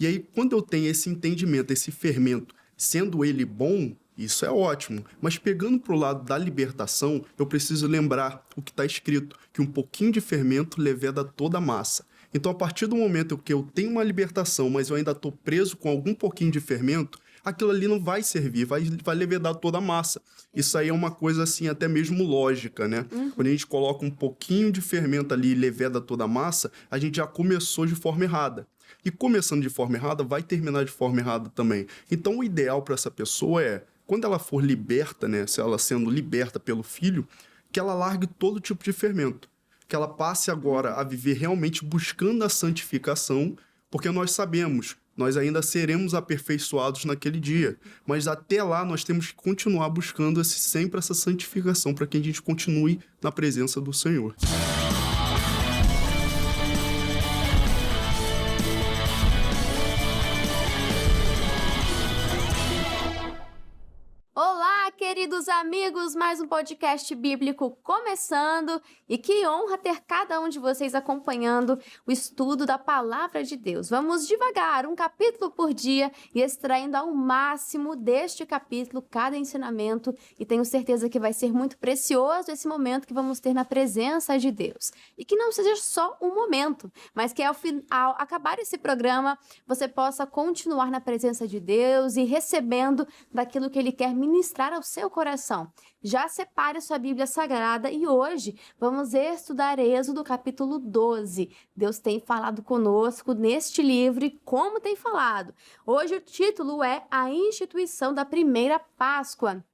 E aí, quando eu tenho esse entendimento, esse fermento, sendo ele bom, isso é ótimo. Mas pegando para o lado da libertação, eu preciso lembrar o que está escrito, que um pouquinho de fermento leveda toda a massa. Então, a partir do momento que eu tenho uma libertação, mas eu ainda estou preso com algum pouquinho de fermento, aquilo ali não vai servir, vai levedar toda a massa. Isso aí é uma coisa, assim, até mesmo lógica, né? Quando a gente coloca um pouquinho de fermento ali e leveda toda a massa, a gente já começou de forma errada. E começando de forma errada, vai terminar de forma errada também. Então, o ideal para essa pessoa é, quando ela for liberta, né? Se ela sendo liberta pelo Filho, que ela largue todo tipo de fermento. Que ela passe agora a viver realmente buscando a santificação, porque nós sabemos, nós ainda seremos aperfeiçoados naquele dia. Mas até lá nós temos que continuar buscando sempre essa santificação para que a gente continue na presença do Senhor. Olá, queridos amigos, mais um podcast bíblico começando, e que honra ter cada um de vocês acompanhando o estudo da Palavra de Deus. Vamos devagar, um capítulo por dia, e extraindo ao máximo deste capítulo cada ensinamento, e tenho certeza que vai ser muito precioso esse momento que vamos ter na presença de Deus. E que não seja só um momento, mas que ao acabar esse programa, você possa continuar na presença de Deus e recebendo daquilo que Ele quer ministrar ao seu coração. Já separe a sua Bíblia Sagrada e hoje vamos estudar Êxodo capítulo 12. Deus tem falado conosco neste livro e como tem falado. Hoje o título é A Instituição da Primeira Páscoa.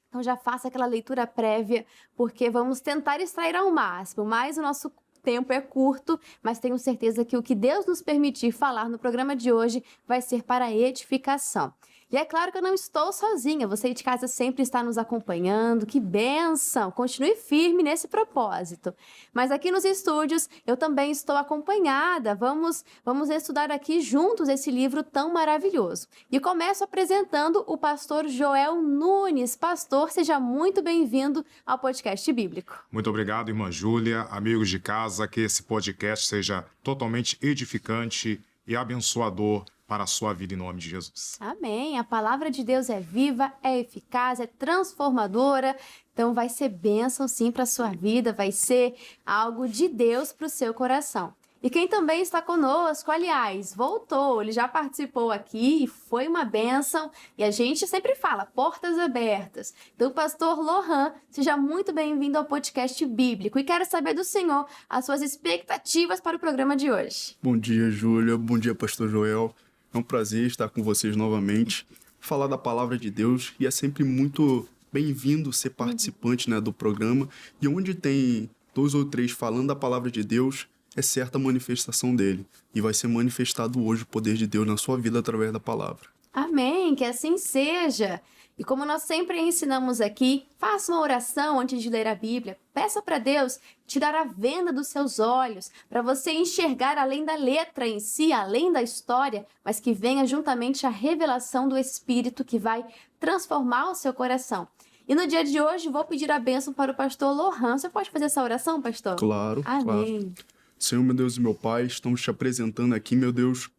Então já faça aquela leitura prévia, porque vamos tentar extrair ao máximo, mas o nosso tempo é curto, mas tenho certeza que o que Deus nos permitir falar no programa de hoje vai ser para edificação. E é claro que eu não estou sozinha, você de casa sempre está nos acompanhando, que bênção! Continue firme nesse propósito. Mas aqui nos estúdios eu também estou acompanhada, vamos estudar aqui juntos esse livro tão maravilhoso. E começo apresentando o pastor Joel Nunes. Pastor, seja muito bem-vindo ao podcast bíblico. Muito obrigado, irmã Júlia, amigos de casa, que esse podcast seja totalmente edificante e abençoador para a sua vida em nome de Jesus. Amém. A palavra de Deus é viva, é eficaz, é transformadora. Então vai ser bênção sim para a sua vida, vai ser algo de Deus para o seu coração. E quem também está conosco, aliás, voltou, ele já participou aqui e foi uma bênção. E a gente sempre fala, portas abertas. Então, pastor Lohan, seja muito bem-vindo ao podcast bíblico. E quero saber do senhor as suas expectativas para o programa de hoje. Bom dia, Júlia. Bom dia, pastor Joel. É um prazer estar com vocês novamente, falar da palavra de Deus, e é sempre muito bem-vindo ser participante, né, do programa. E onde tem 2 ou 3 falando da palavra de Deus, é certa a manifestação dele. E vai ser manifestado hoje o poder de Deus na sua vida através da palavra. Amém, que assim seja. E como nós sempre ensinamos aqui, faça uma oração antes de ler a Bíblia. Peça para Deus tirar a venda dos seus olhos, para você enxergar além da letra em si, além da história, mas que venha juntamente a revelação do Espírito que vai transformar o seu coração. E no dia de hoje, vou pedir a bênção para o pastor Lohan. Você pode fazer essa oração, pastor? Claro, Amém. Claro. Senhor, meu Deus e meu Pai, estamos te apresentando aqui, meu Deus.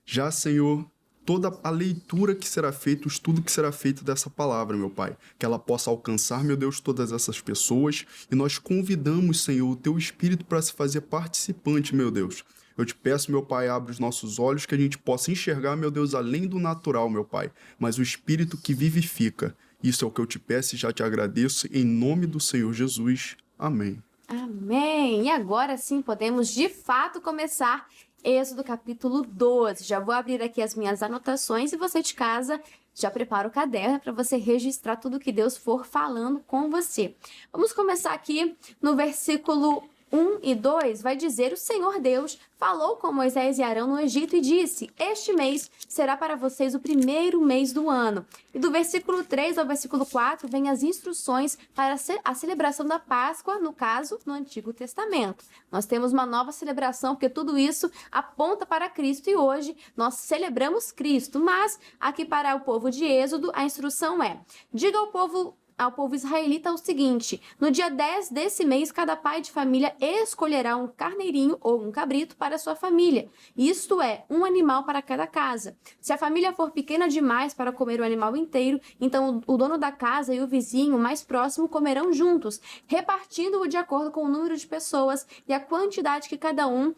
Já, Senhor, toda a leitura que será feita, o estudo que será feito dessa palavra, meu Pai. Que ela possa alcançar, meu Deus, todas essas pessoas. E nós convidamos, Senhor, o Teu Espírito para se fazer participante, meu Deus. Eu te peço, meu Pai, abre os nossos olhos, que a gente possa enxergar, meu Deus, além do natural, meu Pai. Mas o Espírito que vivifica. Isso é o que eu te peço e já te agradeço. Em nome do Senhor Jesus. Amém. Amém! E agora sim podemos de fato começar Êxodo capítulo 12. Já vou abrir aqui as minhas anotações e você de casa já prepara o caderno para você registrar tudo que Deus for falando com você. Vamos começar aqui no versículo 1 e 2, vai dizer: o Senhor Deus falou com Moisés e Arão no Egito e disse: este mês será para vocês o primeiro mês do ano. E do versículo 3 ao versículo 4 vem as instruções para a celebração da Páscoa, no caso, no Antigo Testamento. Nós temos uma nova celebração, porque tudo isso aponta para Cristo e hoje nós celebramos Cristo. Mas aqui para o povo de Êxodo, a instrução é: diga ao povo ao povo israelita o seguinte: no dia 10 desse mês, cada pai de família escolherá um carneirinho ou um cabrito para sua família. Isto é, um animal para cada casa. Se a família for pequena demais para comer o animal inteiro, então o dono da casa e o vizinho mais próximo comerão juntos, repartindo-o de acordo com o número de pessoas e a quantidade que cada um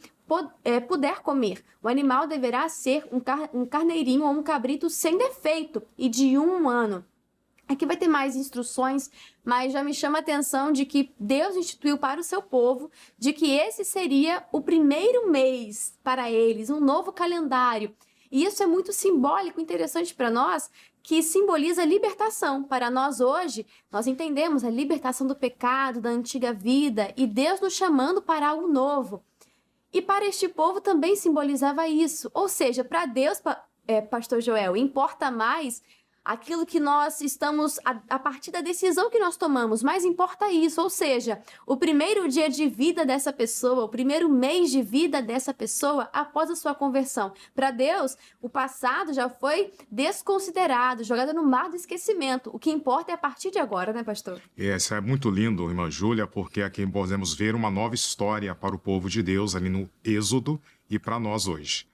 puder comer. O animal deverá ser um carneirinho ou um cabrito sem defeito e de 1 ano. Aqui vai ter mais instruções, mas já me chama a atenção de que Deus instituiu para o seu povo, de que esse seria o primeiro mês para eles, um novo calendário. E isso é muito simbólico, interessante para nós, que simboliza a libertação. Para nós hoje, nós entendemos a libertação do pecado, da antiga vida, e Deus nos chamando para algo novo. E para este povo também simbolizava isso. Ou seja, para Deus, Pastor Joel, importa mais aquilo que nós estamos, a partir da decisão que nós tomamos, mas importa isso. Ou seja, o primeiro dia de vida dessa pessoa, o primeiro mês de vida dessa pessoa após a sua conversão. Para Deus, o passado já foi desconsiderado, jogado no mar do esquecimento. O que importa é a partir de agora, né, pastor? Isso é muito lindo, irmã Júlia, porque aqui podemos ver uma nova história para o povo de Deus ali no Êxodo e para nós hoje.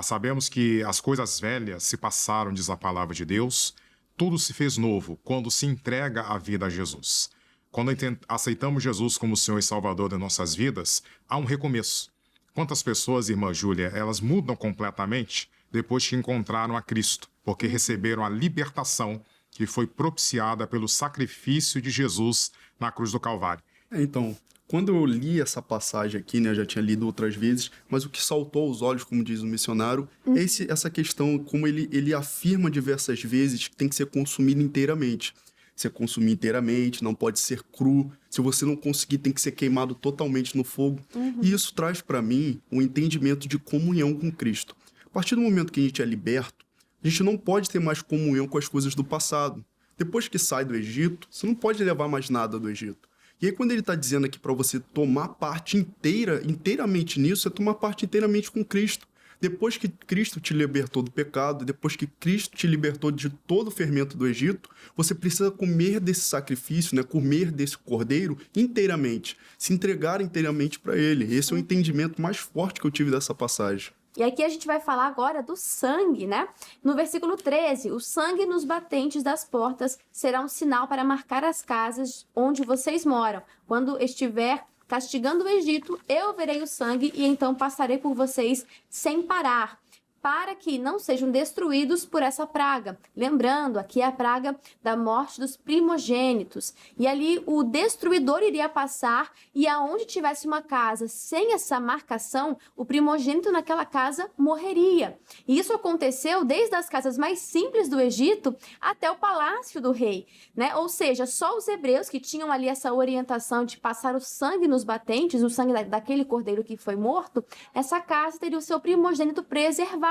Sabemos que as coisas velhas se passaram, diz a palavra de Deus, tudo se fez novo quando se entrega a vida a Jesus. Quando aceitamos Jesus como Senhor e Salvador de nossas vidas, há um recomeço. Quantas pessoas, irmã Júlia, elas mudam completamente depois que encontraram a Cristo, porque receberam a libertação que foi propiciada pelo sacrifício de Jesus na cruz do Calvário. Então, quando eu li essa passagem aqui, né, eu já tinha lido outras vezes, mas o que saltou aos olhos, como diz o missionário, é essa questão, como ele afirma diversas vezes, que tem que ser consumido inteiramente. Ser consumido inteiramente, não pode ser cru. Se você não conseguir, tem que ser queimado totalmente no fogo. E isso traz para mim um entendimento de comunhão com Cristo. A partir do momento que a gente é liberto, a gente não pode ter mais comunhão com as coisas do passado. Depois que sai do Egito, você não pode levar mais nada do Egito. E aí, quando ele está dizendo aqui para você tomar parte inteiramente nisso, é tomar parte inteiramente com Cristo. Depois que Cristo te libertou do pecado, depois que Cristo te libertou de todo o fermento do Egito, você precisa comer desse sacrifício, né? Comer desse cordeiro inteiramente, se entregar inteiramente para ele. Esse é o entendimento mais forte que eu tive dessa passagem. E aqui a gente vai falar agora do sangue, né? No versículo 13, o sangue nos batentes das portas será um sinal para marcar as casas onde vocês moram. Quando estiver castigando o Egito, eu verei o sangue e então passarei por vocês sem parar, para que não sejam destruídos por essa praga. Lembrando, aqui é a praga da morte dos primogênitos. E ali o destruidor iria passar e aonde tivesse uma casa sem essa marcação, o primogênito naquela casa morreria. E isso aconteceu desde as casas mais simples do Egito até o palácio do rei, né? Ou seja, só os hebreus que tinham ali essa orientação de passar o sangue nos batentes, o sangue daquele cordeiro que foi morto, essa casa teria o seu primogênito preservado.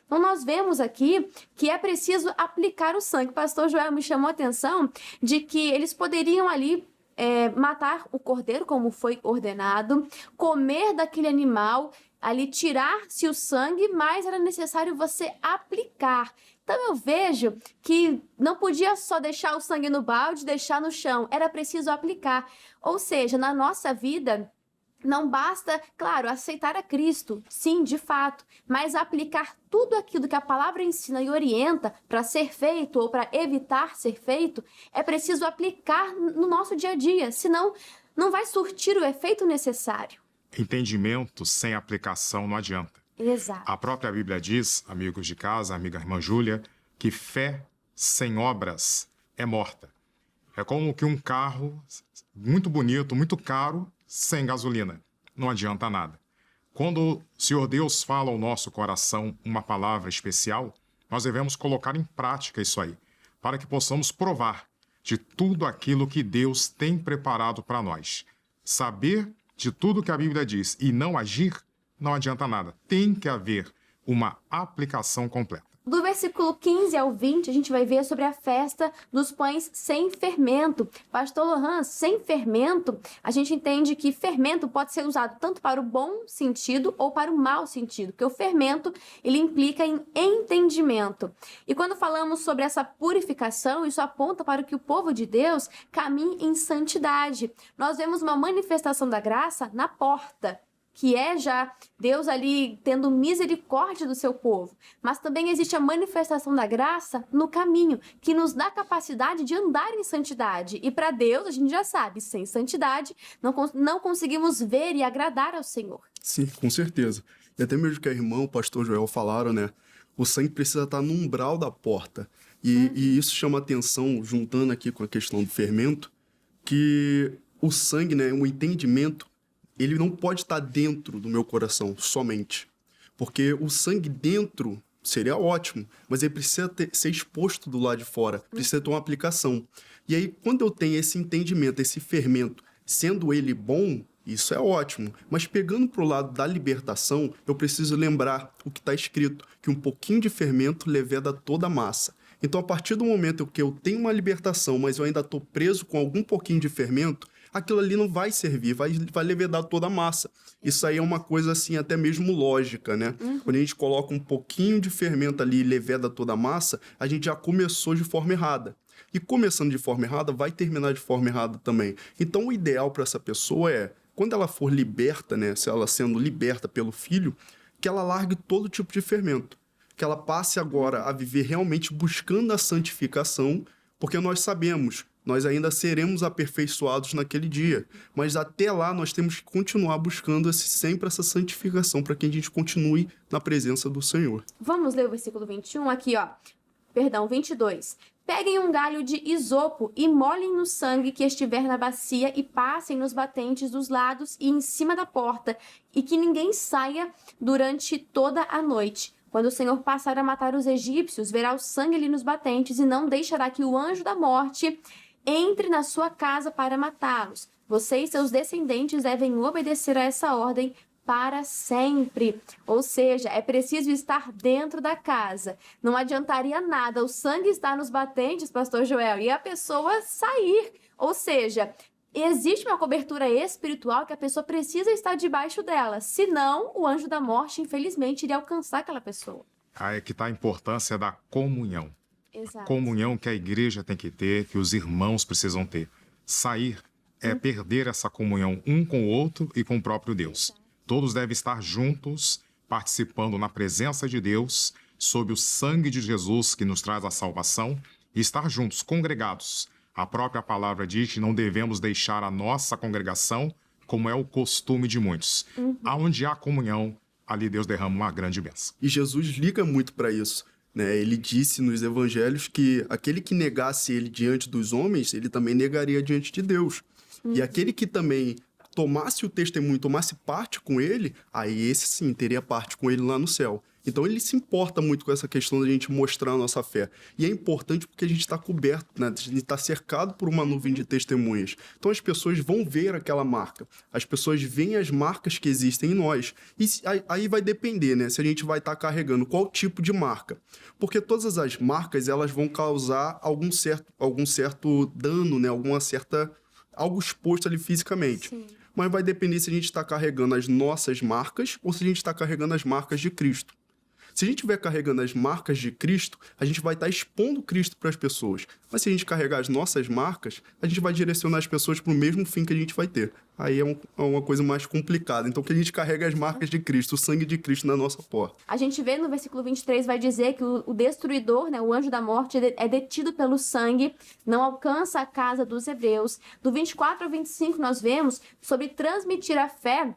Então, nós vemos aqui que é preciso aplicar o sangue. O pastor Joel me chamou a atenção de que eles poderiam ali matar o cordeiro, como foi ordenado, comer daquele animal, ali tirar-se o sangue, mas era necessário você aplicar. Então, eu vejo que não podia só deixar o sangue no balde, deixar no chão, era preciso aplicar. Ou seja, na nossa vida, não basta, claro, aceitar a Cristo, sim, de fato, mas aplicar tudo aquilo que a palavra ensina e orienta para ser feito ou para evitar ser feito, é preciso aplicar no nosso dia a dia, senão não vai surtir o efeito necessário. Entendimento sem aplicação não adianta. Exato. A própria Bíblia diz, amigos de casa, amiga irmã Júlia, que fé sem obras é morta. É como que um carro muito bonito, muito caro, sem gasolina. Não adianta nada. Quando o Senhor Deus fala ao nosso coração uma palavra especial, nós devemos colocar em prática isso aí, para que possamos provar de tudo aquilo que Deus tem preparado para nós. Saber de tudo que a Bíblia diz e não agir, não adianta nada. Tem que haver uma aplicação completa. Do versículo 15 ao 20, a gente vai ver sobre a festa dos pães sem fermento. Pastor Lohan, sem fermento, a gente entende que fermento pode ser usado tanto para o bom sentido ou para o mau sentido, porque o fermento, ele implica em entendimento. E quando falamos sobre essa purificação, isso aponta para que o povo de Deus caminhe em santidade. Nós vemos uma manifestação da graça na porta, que é já Deus ali tendo misericórdia do seu povo. Mas também existe a manifestação da graça no caminho, que nos dá a capacidade de andar em santidade. E para Deus, a gente já sabe, sem santidade, não conseguimos ver e agradar ao Senhor. Sim, com certeza. E até mesmo que a irmã, o pastor Joel falaram, né? O sangue precisa estar no umbral da porta. E isso chama atenção, juntando aqui com a questão do fermento, que o sangue, né, o entendimento, ele não pode estar dentro do meu coração somente. Porque o sangue dentro seria ótimo, mas ele precisa ser exposto do lado de fora, precisa ter uma aplicação. E aí, quando eu tenho esse entendimento, esse fermento, sendo ele bom, isso é ótimo. Mas pegando para o lado da libertação, eu preciso lembrar o que está escrito, que um pouquinho de fermento leveda toda a massa. Então, a partir do momento que eu tenho uma libertação, mas eu ainda estou preso com algum pouquinho de fermento, aquilo ali não vai servir, vai levedar toda a massa. Isso aí é uma coisa, assim, até mesmo lógica, né? Quando a gente coloca um pouquinho de fermento ali e leveda toda a massa, a gente já começou de forma errada. E começando de forma errada, vai terminar de forma errada também. Então, o ideal para essa pessoa é, quando ela for liberta, né? Se ela sendo liberta pelo Filho, que ela largue todo tipo de fermento. Que ela passe agora a viver realmente buscando a santificação, porque nós sabemos, nós ainda seremos aperfeiçoados naquele dia. Mas até lá nós temos que continuar buscando sempre essa santificação para que a gente continue na presença do Senhor. Vamos ler o versículo 21 aqui, ó. Perdão, 22. Peguem um galho de isopo e molhem no sangue que estiver na bacia e passem nos batentes dos lados e em cima da porta, e que ninguém saia durante toda a noite. Quando o Senhor passar a matar os egípcios, verá o sangue ali nos batentes e não deixará que o anjo da morte entre na sua casa para matá-los. Você e seus descendentes devem obedecer a essa ordem para sempre. Ou seja, é preciso estar dentro da casa. Não adiantaria nada o sangue estar nos batentes, pastor Joel, e a pessoa sair. Ou seja, existe uma cobertura espiritual que a pessoa precisa estar debaixo dela. Senão, o anjo da morte, infelizmente, iria alcançar aquela pessoa. Aí é que está a importância da comunhão. Exato. A comunhão que a igreja tem que ter, que os irmãos precisam ter. Sair é perder essa comunhão um com o outro e com o próprio Deus. Todos devem estar juntos, participando na presença de Deus, sob o sangue de Jesus que nos traz a salvação, e estar juntos, congregados. A própria palavra diz que não devemos deixar a nossa congregação, como é o costume de muitos. Aonde há comunhão, ali Deus derrama uma grande bênção. E Jesus liga muito para isso, né? Ele disse nos evangelhos que aquele que negasse ele diante dos homens, ele também negaria diante de Deus. E aquele que também tomasse o testemunho, tomasse parte com ele, aí esse sim teria parte com ele lá no céu. Então ele se importa muito com essa questão da gente mostrar a nossa fé. E é importante porque a gente está coberto, né? A gente está cercado por uma nuvem de testemunhas. Então as pessoas vão ver aquela marca. As pessoas veem as marcas que existem em nós. E aí vai depender, né? Se a gente vai estar carregando qual tipo de marca. Porque todas as marcas, elas vão causar algum certo dano, né? Algo exposto ali fisicamente. Sim. Mas vai depender se a gente está carregando as nossas marcas ou se a gente está carregando as marcas de Cristo. Se a gente estiver carregando as marcas de Cristo, a gente vai estar expondo Cristo para as pessoas. Mas se a gente carregar as nossas marcas, a gente vai direcionar as pessoas para o mesmo fim que a gente vai ter. Aí é uma coisa mais complicada. Então, que a gente carrega as marcas de Cristo, o sangue de Cristo na nossa porta. A gente vê no versículo 23, vai dizer que o destruidor, né, o anjo da morte, é detido pelo sangue, não alcança a casa dos hebreus. Do 24 ao 25, nós vemos sobre transmitir a fé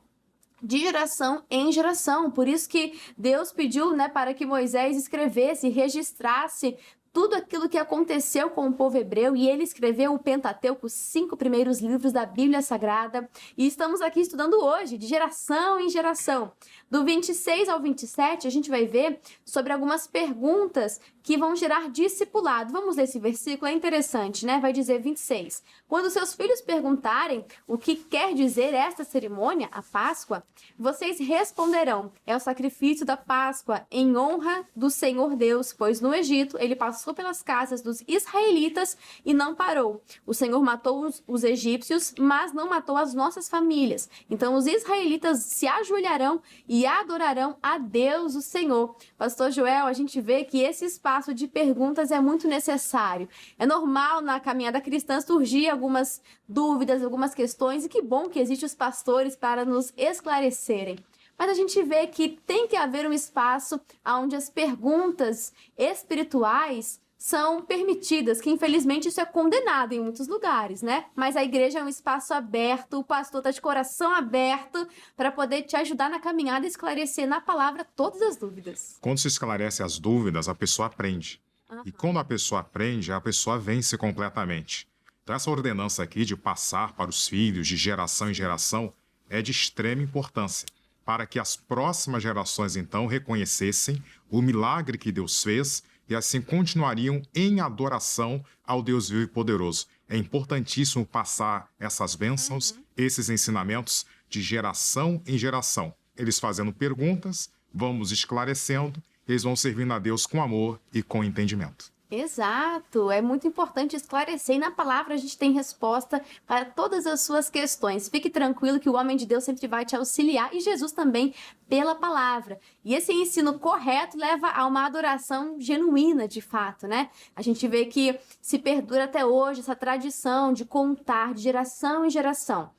de geração em geração. Por isso que Deus pediu, né, para que Moisés escrevesse, registrasse tudo aquilo que aconteceu com o povo hebreu, e ele escreveu o Pentateuco, os 5 primeiros livros da Bíblia Sagrada, e estamos aqui estudando hoje, de geração em geração. Do 26 ao 27, a gente vai ver sobre algumas perguntas que vão gerar discipulado. Vamos ler esse versículo, é interessante, né? Vai dizer 26. Quando seus filhos perguntarem o que quer dizer esta cerimônia, a Páscoa, vocês responderão: é o sacrifício da Páscoa em honra do Senhor Deus, pois no Egito ele passou pelas casas dos israelitas e não parou. O Senhor matou os egípcios, mas não matou as nossas famílias. Então os israelitas se ajoelharão e adorarão a Deus, o Senhor. Pastor Joel, a gente vê que esse espaço de perguntas é muito necessário. É normal na caminhada cristã surgir algumas dúvidas, algumas questões, e que bom que existem os pastores para nos esclarecerem. Mas a gente vê que tem que haver um espaço onde as perguntas espirituais são permitidas, que infelizmente isso é condenado em muitos lugares, né? Mas a igreja é um espaço aberto, o pastor está de coração aberto para poder te ajudar na caminhada e esclarecer na palavra todas as dúvidas. Quando se esclarece as dúvidas, a pessoa aprende. E quando a pessoa aprende, a pessoa vence completamente. Então, essa ordenança aqui de passar para os filhos de geração em geração é de extrema importância, para que as próximas gerações, então, reconhecessem o milagre que Deus fez e assim continuariam em adoração ao Deus vivo e poderoso. É importantíssimo passar essas bênçãos, esses ensinamentos de geração em geração. Eles fazendo perguntas, vamos esclarecendo, eles vão servindo a Deus com amor e com entendimento. Exato, é muito importante esclarecer, e na palavra a gente tem resposta para todas as suas questões. Fique tranquilo que o homem de Deus sempre vai te auxiliar, e Jesus também, pela palavra. E esse ensino correto leva a uma adoração genuína, de fato, né? A gente vê que se perdura até hoje essa tradição de contar de geração em geração.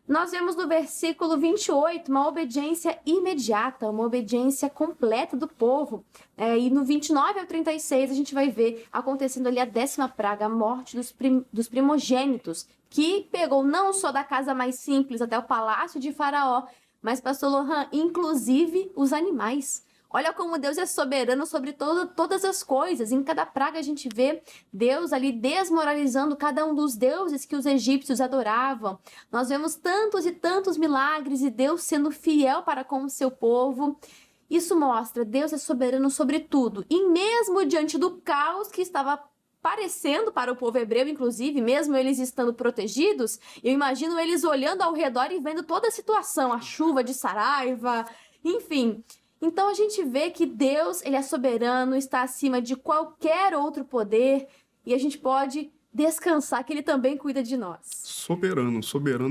Nós vemos no versículo 28 uma obediência imediata, uma obediência completa do povo. E no 29 ao 36 a gente vai ver acontecendo ali a 10ª praga, a morte dos primogênitos, que pegou não só da casa mais simples até o palácio de Faraó, mas, pastor Lohan, inclusive os animais. Olha como Deus é soberano sobre todas as coisas. Em cada praga a gente vê Deus ali desmoralizando cada um dos deuses que os egípcios adoravam. Nós vemos tantos e tantos milagres e Deus sendo fiel para com o seu povo. Isso mostra Deus é soberano sobre tudo. E mesmo diante do caos que estava parecendo para o povo hebreu, inclusive, mesmo eles estando protegidos, eu imagino eles olhando ao redor e vendo toda a situação, a chuva de Saraiva, enfim. Então a gente vê que Deus, ele é soberano, está acima de qualquer outro poder, e a gente pode descansar que ele também cuida de nós. Soberano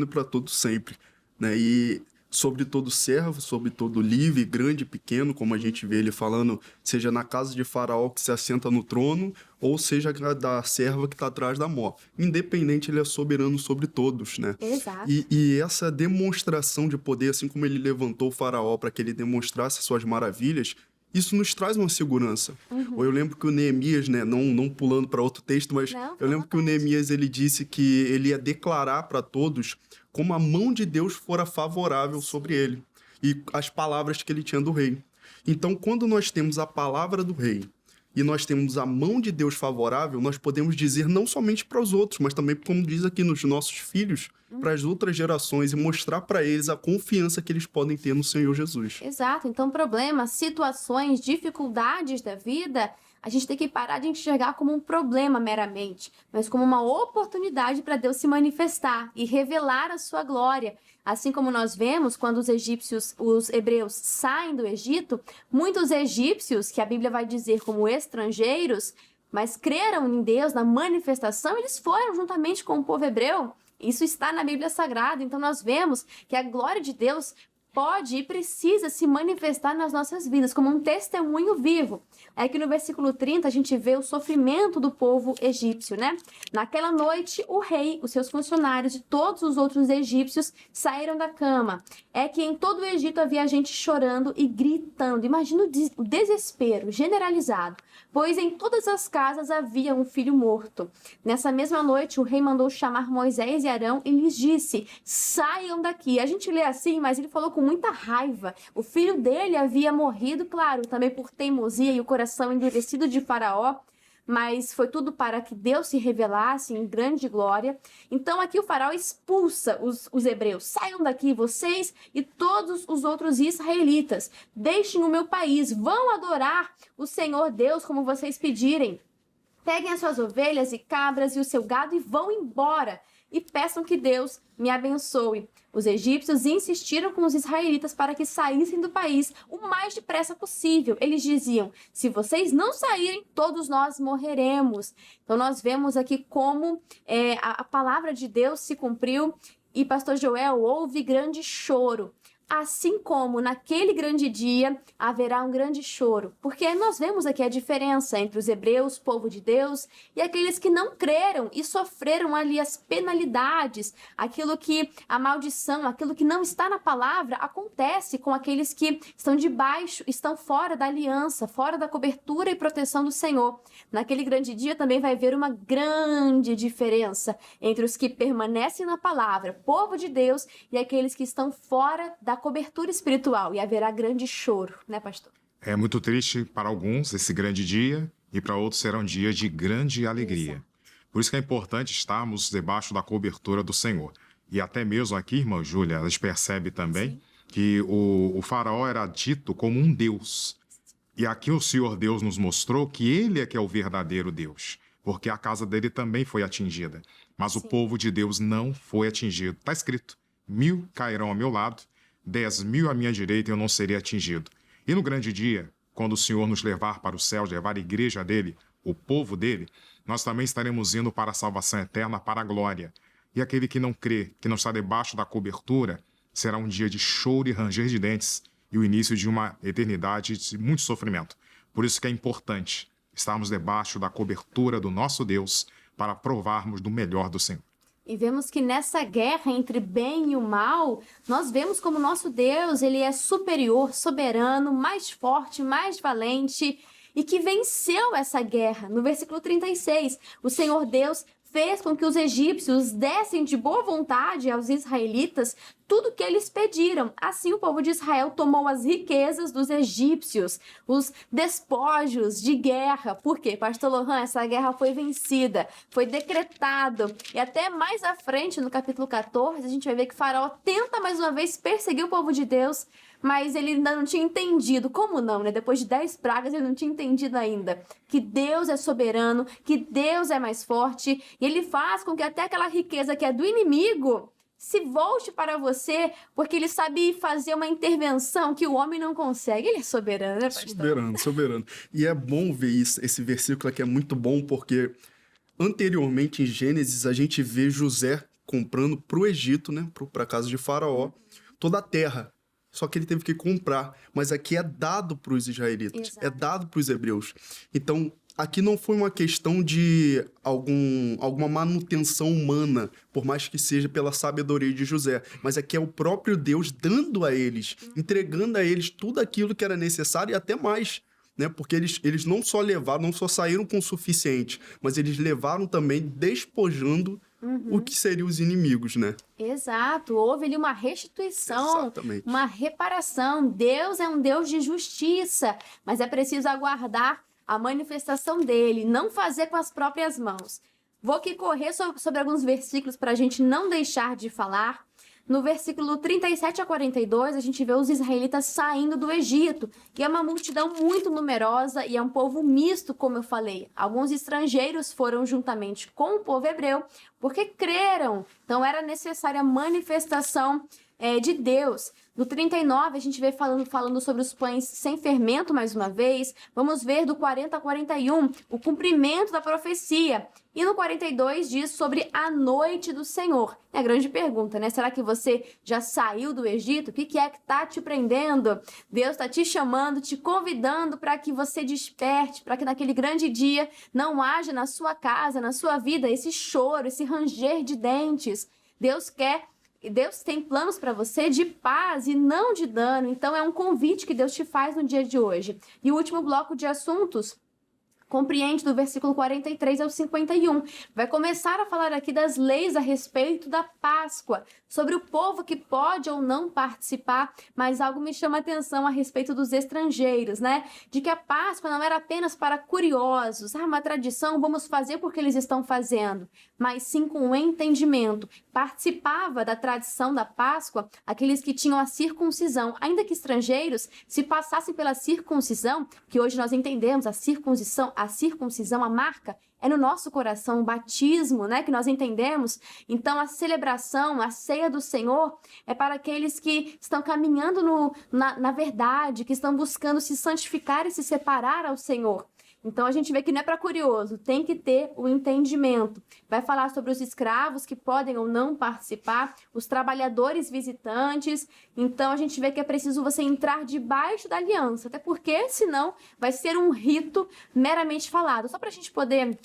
e para todo sempre, né? E sobre todo servo, sobre todo livre, grande, pequeno, como a gente vê ele falando, seja na casa de Faraó que se assenta no trono, ou seja da serva que está atrás da mó. Independente, ele é soberano sobre todos, né? Exato. E essa demonstração de poder, assim como ele levantou o Faraó para que ele demonstrasse suas maravilhas, isso nos traz uma segurança. Ou eu lembro que o Neemias, né, não pulando para outro texto, mas eu lembro que o Neemias ele disse que ele ia declarar para todos como a mão de Deus fora favorável sobre ele e as palavras que ele tinha do rei. Então, quando nós temos a palavra do rei e nós temos a mão de Deus favorável, nós podemos dizer não somente para os outros, mas também, como diz aqui, nos nossos filhos, para as outras gerações, e mostrar para eles a confiança que eles podem ter no Senhor Jesus. Exato. Então, problemas, situações, dificuldades da vida, a gente tem que parar de enxergar como um problema meramente, mas como uma oportunidade para Deus se manifestar e revelar a sua glória. Assim como nós vemos quando os hebreus saem do Egito, muitos egípcios, que a Bíblia vai dizer como estrangeiros, mas creram em Deus, na manifestação, eles foram juntamente com o povo hebreu. Isso está na Bíblia Sagrada. Então nós vemos que a glória de Deus pode e precisa se manifestar nas nossas vidas como um testemunho vivo. É que no versículo 30 a gente vê o sofrimento do povo egípcio, né? Naquela noite, o rei, os seus funcionários e todos os outros egípcios saíram da cama. É que em todo o Egito havia gente chorando e gritando. Imagina o desespero generalizado, pois em todas as casas havia um filho morto. Nessa mesma noite, o rei mandou chamar Moisés e Arão e lhes disse: saiam daqui. A gente lê assim, mas ele falou com muita raiva. O filho dele havia morrido, claro, também por teimosia e o coração endurecido de Faraó. mas foi tudo para que Deus se revelasse em grande glória. Então aqui o faraó expulsa os hebreus. Saiam daqui, vocês e todos os outros israelitas. Deixem o meu país, vão adorar o Senhor Deus como vocês pedirem. Peguem as suas ovelhas e cabras e o seu gado e vão embora. E peçam que Deus me abençoe. Os egípcios insistiram com os israelitas para que saíssem do país o mais depressa possível. Eles diziam, se vocês não saírem, todos nós morreremos. Então nós vemos aqui como a palavra de Deus se cumpriu e pastor Joel, houve grande choro. Assim como naquele grande dia haverá um grande choro. Porque nós vemos aqui a diferença entre os hebreus, povo de Deus, e aqueles que não creram e sofreram ali as penalidades. Aquilo que, a maldição, aquilo que não está na palavra, acontece com aqueles que estão debaixo, estão fora da aliança, fora da cobertura e proteção do Senhor. Naquele grande dia também vai haver uma grande diferença entre os que permanecem na palavra, povo de Deus, e aqueles que estão fora da cobertura espiritual, e haverá grande choro, né, pastor? É muito triste para alguns esse grande dia, e para outros será um dia de grande alegria. Exato. Por isso que é importante estarmos debaixo da cobertura do Senhor. E até mesmo aqui, irmã Júlia, a gente percebe também que o faraó era dito como um Deus. E aqui o Senhor Deus nos mostrou que ele é que é o verdadeiro Deus, porque a casa dele também foi atingida. Mas o povo de Deus não foi atingido. Está escrito, 1000 cairão ao meu lado, 10.000 à minha direita e eu não serei atingido. E no grande dia, quando o Senhor nos levar para o céu, levar a igreja dele, o povo dele, nós também estaremos indo para a salvação eterna, para a glória. E aquele que não crê, que não está debaixo da cobertura, será um dia de choro e ranger de dentes e o início de uma eternidade de muito sofrimento. Por isso que é importante estarmos debaixo da cobertura do nosso Deus para provarmos do melhor do Senhor. E vemos que nessa guerra entre bem e o mal, nós vemos como nosso Deus, ele é superior, soberano, mais forte, mais valente e que venceu essa guerra. No versículo 36, o Senhor Deus fez com que os egípcios dessem de boa vontade aos israelitas tudo o que eles pediram. Assim, o povo de Israel tomou as riquezas dos egípcios, os despojos de guerra. Por quê? Pastor Lohan, essa guerra foi vencida, foi decretado. E até mais à frente, no capítulo 14, a gente vai ver que Faraó tenta mais uma vez perseguir o povo de Deus, mas ele ainda não tinha entendido. Como não, né? Depois de 10 pragas, ele não tinha entendido ainda que Deus é soberano, que Deus é mais forte, e ele faz com que até aquela riqueza que é do inimigo se volte para você, porque ele sabe fazer uma intervenção que o homem não consegue. Ele é soberano, né, pastor? Soberano, soberano. E é bom ver isso, esse versículo aqui é muito bom, porque anteriormente em Gênesis a gente vê José comprando para o Egito, né, para a casa de Faraó, toda a terra. Só que ele teve que comprar. Mas aqui é dado para os israelitas, Exato. é dado para os hebreus. Então, aqui não foi uma questão de alguma manutenção humana, por mais que seja pela sabedoria de José. Mas aqui é o próprio Deus dando a eles, entregando a eles tudo aquilo que era necessário e até mais. Né? Porque eles não só levaram, não só saíram com o suficiente, mas eles levaram também despojando o que seriam os inimigos, né? Exato, houve ali uma restituição, Exatamente. uma reparação. Deus é um Deus de justiça, mas é preciso aguardar a manifestação dele, não fazer com as próprias mãos. Vou aqui correr sobre alguns versículos para a gente não deixar de falar. No versículo 37 a 42, a gente vê os israelitas saindo do Egito, que é uma multidão muito numerosa e é um povo misto, como eu falei. Alguns estrangeiros foram juntamente com o povo hebreu, porque creram. Então era necessária a manifestação de Deus. No 39, a gente vê falando sobre os pães sem fermento mais uma vez. Vamos ver do 40 a 41 o cumprimento da profecia. E no 42 diz sobre a noite do Senhor. É a grande pergunta, né? Será que você já saiu do Egito? O que é que está te prendendo? Deus está te chamando, te convidando para que você desperte, para que naquele grande dia não haja na sua casa, na sua vida, esse choro, esse ranger de dentes. Deus tem planos para você de paz e não de dano. Então, é um convite que Deus te faz no dia de hoje. E o último bloco de assuntos, compreende do versículo 43 ao 51. Vai começar a falar aqui das leis a respeito da Páscoa, sobre o povo que pode ou não participar, mas algo me chama a atenção a respeito dos estrangeiros, né? De que a Páscoa não era apenas para curiosos, uma tradição, vamos fazer porque eles estão fazendo, mas sim com o entendimento. Participava da tradição da Páscoa aqueles que tinham a circuncisão, ainda que estrangeiros, se passassem pela circuncisão, que hoje nós entendemos, a circuncisão, a marca, é no nosso coração, o batismo, né, que nós entendemos. Então, a celebração, a ceia do Senhor é para aqueles que estão caminhando na verdade, que estão buscando se santificar e se separar ao Senhor. Então, a gente vê que não é para curioso, tem que ter o entendimento. Vai falar sobre os escravos que podem ou não participar, os trabalhadores visitantes. Então, a gente vê que é preciso você entrar debaixo da aliança, até porque, senão, vai ser um rito meramente falado. Só para a gente poder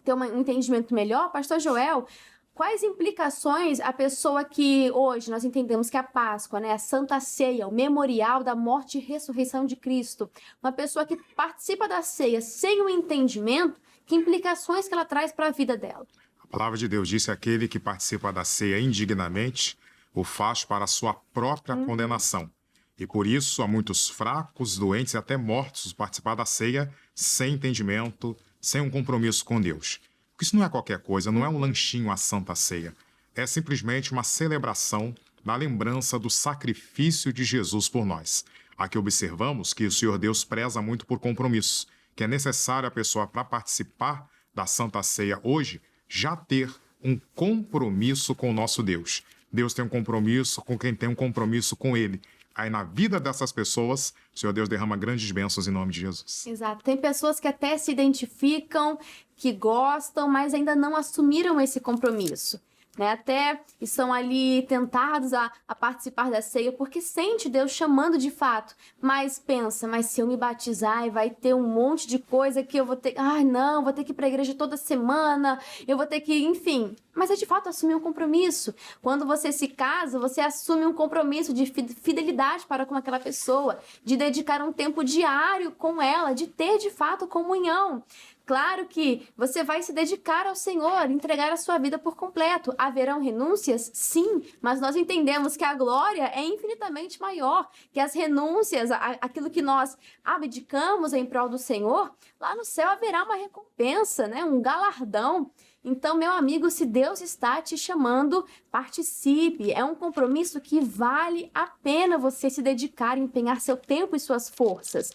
ter um entendimento melhor, Pastor Joel, quais implicações a pessoa que hoje nós entendemos que a Páscoa, né, a Santa Ceia, o memorial da morte e ressurreição de Cristo, uma pessoa que participa da ceia sem o entendimento, que implicações que ela traz para a vida dela? A palavra de Deus disse: aquele que participa da ceia indignamente o faz para a sua própria condenação. E por isso há muitos fracos, doentes e até mortos participar da ceia sem entendimento, sem um compromisso com Deus. Porque isso não é qualquer coisa, não é um lanchinho à Santa Ceia. É simplesmente uma celebração da lembrança do sacrifício de Jesus por nós. Aqui observamos que o Senhor Deus preza muito por compromisso, que é necessário a pessoa, para participar da Santa Ceia hoje, já ter um compromisso com o nosso Deus. Deus tem um compromisso com quem tem um compromisso com Ele. Aí na vida dessas pessoas, o Senhor Deus derrama grandes bênçãos em nome de Jesus. Exato. Tem pessoas que até se identificam, que gostam, mas ainda não assumiram esse compromisso, né? Até estão ali tentados a participar da ceia, porque sente Deus chamando de fato, mas pensa, mas se eu me batizar, vai ter um monte de coisa que eu vou ter, não, vou ter que ir para a igreja toda semana, eu vou ter que, enfim. Mas é de fato assumir um compromisso. Quando você se casa, você assume um compromisso de fidelidade para com aquela pessoa, de dedicar um tempo diário com ela, de ter de fato comunhão. Claro que você vai se dedicar ao Senhor, entregar a sua vida por completo. Haverão renúncias? Sim, mas nós entendemos que a glória é infinitamente maior, que as renúncias, aquilo que nós abdicamos em prol do Senhor, lá no céu haverá uma recompensa, né? Um galardão. Então, meu amigo, se Deus está te chamando, participe. É um compromisso que vale a pena você se dedicar, empenhar seu tempo e suas forças.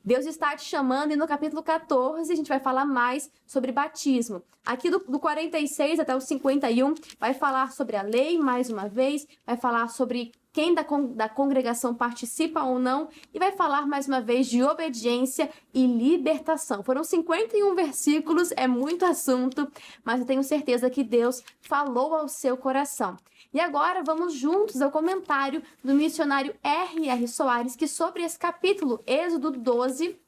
Deus está te chamando e no capítulo 14 a gente vai falar mais sobre batismo. Aqui do 46 até o 51 vai falar sobre a lei, mais uma vez, vai falar sobre quem da congregação participa ou não e vai falar mais uma vez de obediência e libertação. Foram 51 versículos, é muito assunto, mas eu tenho certeza que Deus falou ao seu coração. E agora vamos juntos ao comentário do missionário R.R. Soares, que sobre esse capítulo, Êxodo 12,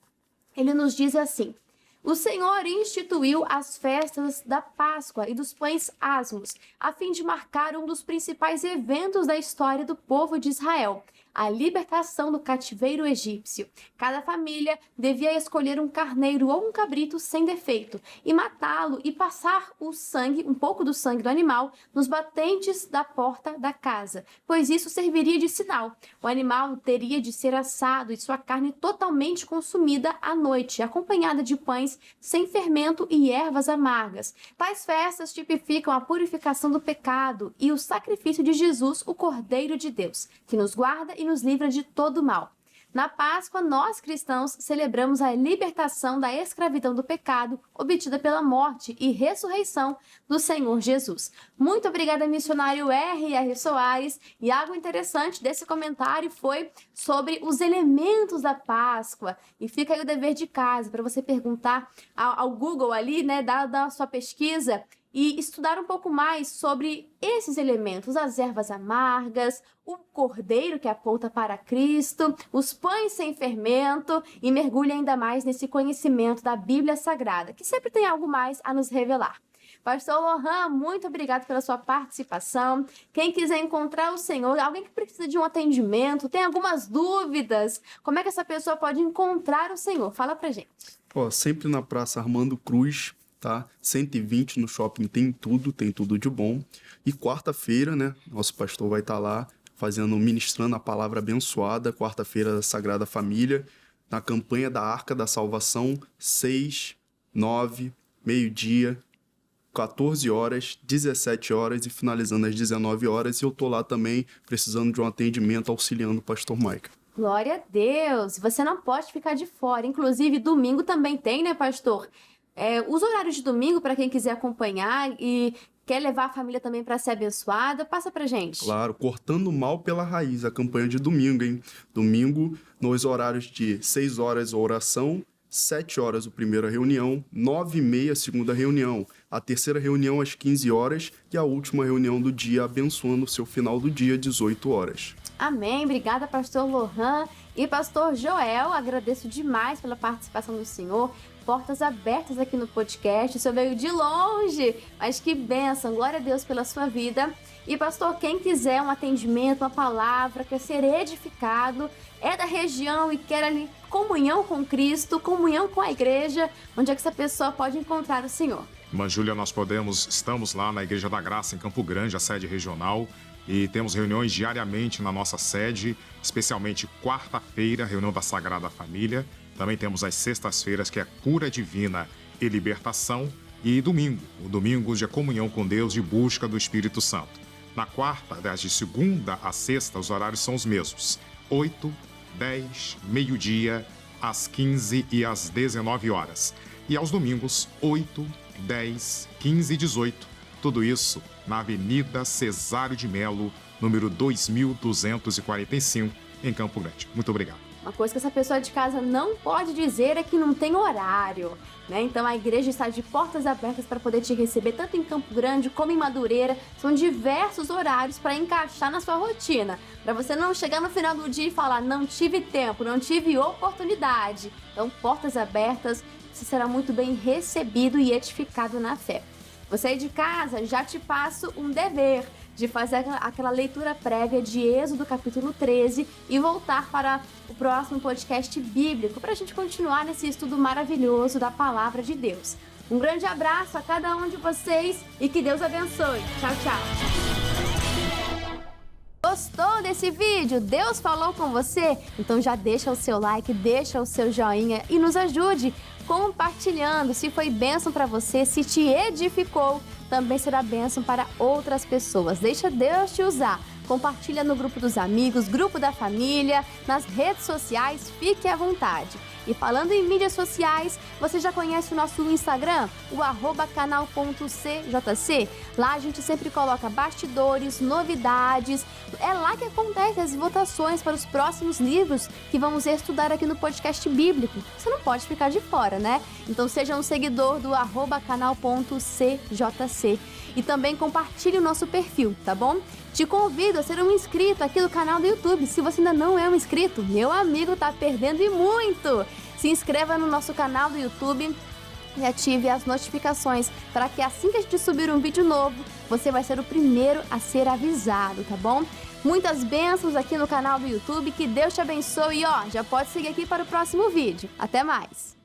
ele nos diz assim: o Senhor instituiu as festas da Páscoa e dos pães asmos, a fim de marcar um dos principais eventos da história do povo de Israel, a libertação do cativeiro egípcio. Cada família devia escolher um carneiro ou um cabrito sem defeito e matá-lo e passar o sangue, um pouco do sangue do animal, nos batentes da porta da casa, pois isso serviria de sinal. O animal teria de ser assado e sua carne totalmente consumida à noite, acompanhada de pães sem fermento e ervas amargas. Tais festas tipificam a purificação do pecado e o sacrifício de Jesus, o Cordeiro de Deus, que nos guarda e nos livra de todo mal. Na Páscoa, nós cristãos celebramos a libertação da escravidão do pecado obtida pela morte e ressurreição do Senhor Jesus. Muito obrigada, missionário R.R. Soares. E algo interessante desse comentário foi sobre os elementos da Páscoa. E fica aí o dever de casa para você perguntar ao Google ali, né, da sua pesquisa, e estudar um pouco mais sobre esses elementos, as ervas amargas, o cordeiro que aponta para Cristo, os pães sem fermento, e mergulhe ainda mais nesse conhecimento da Bíblia Sagrada, que sempre tem algo mais a nos revelar. Pastor Lohan, muito obrigado pela sua participação. Quem quiser encontrar o Senhor, alguém que precisa de um atendimento, tem algumas dúvidas, como é que essa pessoa pode encontrar o Senhor? Fala pra gente. Sempre na Praça Armando Cruz, tá? 120 no shopping, tem tudo de bom. E quarta-feira, né, nosso pastor vai estar lá ministrando a palavra abençoada, quarta-feira da Sagrada Família, na campanha da Arca da Salvação, 6, 9, meio-dia, 14 horas, 17 horas e finalizando às 19 horas. E eu tô lá também precisando de um atendimento auxiliando o pastor Maica. Glória a Deus! Você não pode ficar de fora. Inclusive, domingo também tem, né, pastor? Os horários de domingo, para quem quiser acompanhar e quer levar a família também para ser abençoada, passa pra gente. Claro, cortando o mal pela raiz, a campanha de domingo, hein? Domingo, nos horários de 6 horas, oração, 7 horas, a primeira reunião, 9h30, a segunda reunião, a terceira reunião às 15 horas e a última reunião do dia, abençoando o seu final do dia, 18 horas. Amém. Obrigada, pastor Lohan e pastor Joel. Agradeço demais pela participação do senhor. Portas abertas aqui no podcast. O senhor veio de longe, mas que bênção. Glória a Deus pela sua vida. E, pastor, quem quiser um atendimento, uma palavra, quer ser edificado, é da região e quer ali comunhão com Cristo, comunhão com a igreja, onde é que essa pessoa pode encontrar o Senhor? Irmã Júlia, estamos lá na Igreja da Graça, em Campo Grande, a sede regional, e temos reuniões diariamente na nossa sede, especialmente quarta-feira, reunião da Sagrada Família. Também temos as sextas-feiras, que é cura divina e libertação, e domingo, o domingo de comunhão com Deus e busca do Espírito Santo. Na quarta, de segunda a sexta, os horários são os mesmos, 8, 10, meio-dia, às 15 e às 19 horas. E aos domingos, 8, 10, 15 e 18. Tudo isso na Avenida Cesário de Melo, número 2245, em Campo Grande. Muito obrigado. Uma coisa que essa pessoa de casa não pode dizer é que não tem horário, né? Então a igreja está de portas abertas para poder te receber tanto em Campo Grande como em Madureira. São diversos horários para encaixar na sua rotina, para você não chegar no final do dia e falar: não tive tempo, não tive oportunidade. Então, portas abertas, você será muito bem recebido e edificado na fé. Você aí de casa, já te passo um dever de fazer aquela leitura prévia de Êxodo capítulo 13 e voltar para o próximo podcast bíblico para a gente continuar nesse estudo maravilhoso da Palavra de Deus. Um grande abraço a cada um de vocês e que Deus abençoe. Tchau, tchau. Gostou desse vídeo? Deus falou com você? Então já deixa o seu like, deixa o seu joinha e nos ajude compartilhando. Se foi bênção para você, se te edificou, também será bênção para outras pessoas. Deixa Deus te usar. Compartilha no grupo dos amigos, grupo da família, nas redes sociais, fique à vontade. E falando em mídias sociais, você já conhece o nosso Instagram? O @canal.cjc. Lá a gente sempre coloca bastidores, novidades. É lá que acontecem as votações para os próximos livros que vamos estudar aqui no podcast bíblico. Você não pode ficar de fora, né? Então seja um seguidor do @canal.cjc. E também compartilhe o nosso perfil, tá bom? Te convido a ser um inscrito aqui do canal do YouTube. Se você ainda não é um inscrito, meu amigo, tá perdendo e muito! Se inscreva no nosso canal do YouTube e ative as notificações para que assim que a gente subir um vídeo novo, você vai ser o primeiro a ser avisado, tá bom? Muitas bênçãos aqui no canal do YouTube, que Deus te abençoe e já pode seguir aqui para o próximo vídeo. Até mais!